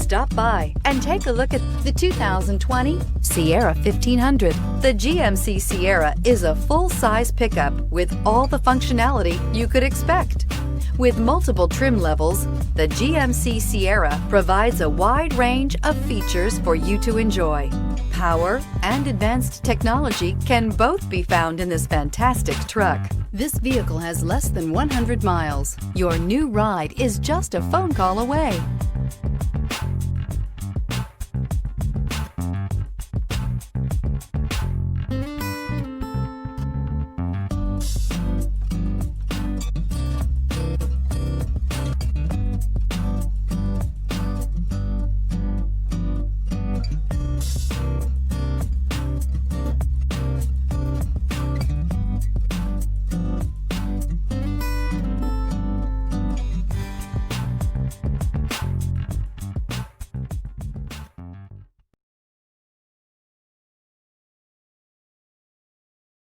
Stop by and take a look at the 2020 Sierra 1500. The GMC Sierra is a full-size pickup with all the functionality you could expect. With multiple trim levels, the GMC Sierra provides a wide range of features for you to enjoy. Power and advanced technology can both be found in this fantastic truck. This vehicle has less than 100 miles. Your new ride is just a phone call away.